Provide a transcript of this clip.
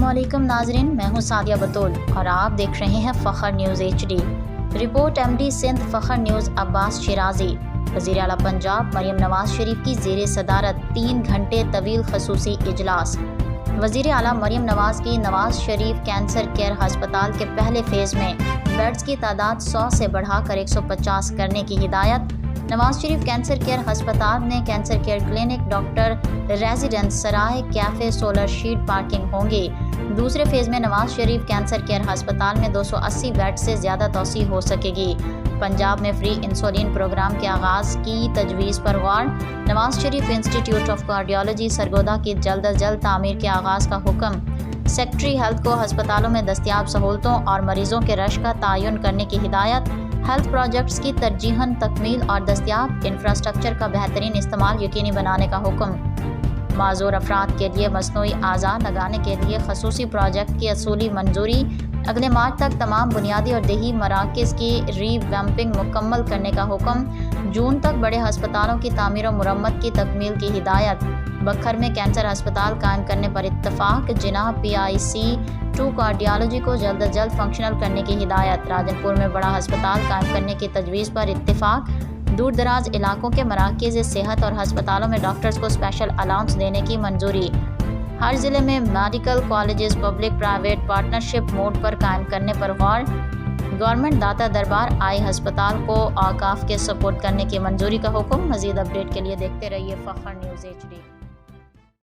अस्सलामुअलैकुम नाजरीन, मैं हूं सादिया बतूल और आप देख रहे हैं Fakhr news HD। Report MD Sindh Fakhr news Abbas Shirazi. वज़ीर आला पंजाब मरियम नवाज शरीफ की ज़ेर सदारत 3 घंटे तवील खसूसी इजलास। वज़ीर आला मरियम नवाज की नवाज शरीफ कैंसर केयर हस्पताल के पहले फ़ेज़ में बेड्स की तादाद 100 से बढ़ाकर 150 करने की हिदायत। नवाज शरीफ कैंसर केयर हस्पताल में cancer care clinic, doctor residence, सराय, कैफ़े, सोलर शीट पार्किंग होंगे। दूसरे फेज़ में नवाज शरीफ कैंसर केयर हस्पताल में 280 बेड से ज़्यादा तोसी हो सकेगी। पंजाब में फ्री इंसुलिन प्रोग्राम के आगाज़ की तजवीज़ पर गौर। Nawaz Sharif institute of cardiology Sargodha की जल्द अज जल्द तामीर के आगाज़ का हुक्म। सेक्रेटरी हेल्थ को हस्पतालों में दस्तियाब सहूलतों और मरीज़ों के रश का तयन करने की हिदायत। हेल्थ प्रोजेक्ट्स की तरजीहन तकमील और दस्तियाब इंफ्रास्ट्रक्चर का बेहतरीन इस्तेमाल यकीनी बनाने का हुक्म। माजूर अफराद के लिए मसनूई आज़ा लगाने के लिए खसूसी प्रोजेक्ट की असूली मंजूरी। अगले मार्च तक तमाम बुनियादी और देही मराकज़ की रीवैम्पिंग मुकम्मल करने का हुक्म। जून तक बड़े हस्पतालों की तामीर और मुरम्मत की तकमील की हिदायत। बखर में कैंसर अस्पताल कायम करने पर इत्तफाक। जिना PIC-2 कार्डियोलॉजी को जल्द अज जल्द फंक्शनल करने की हिदायत। राजनपुर में बड़ा हस्पताल कायम करने की तजवीज़ पर इत्तफाक। दूर दराज इलाकों के मराकज़ सेहत और हस्पतालों में डॉक्टर्स को स्पेशल अलाउंस देने की मंजूरी। हर ज़िले में medical colleges public private partnership mode पर कायम करने पर गौर। गवर्नमेंट दाता दरबार आई हस्पताल को औकाफ के सपोर्ट करने की मंजूरी का हुक्म। मज़ीद अपडेट के लिए देखते रहिए फ़ख्र न्यूज़ HD।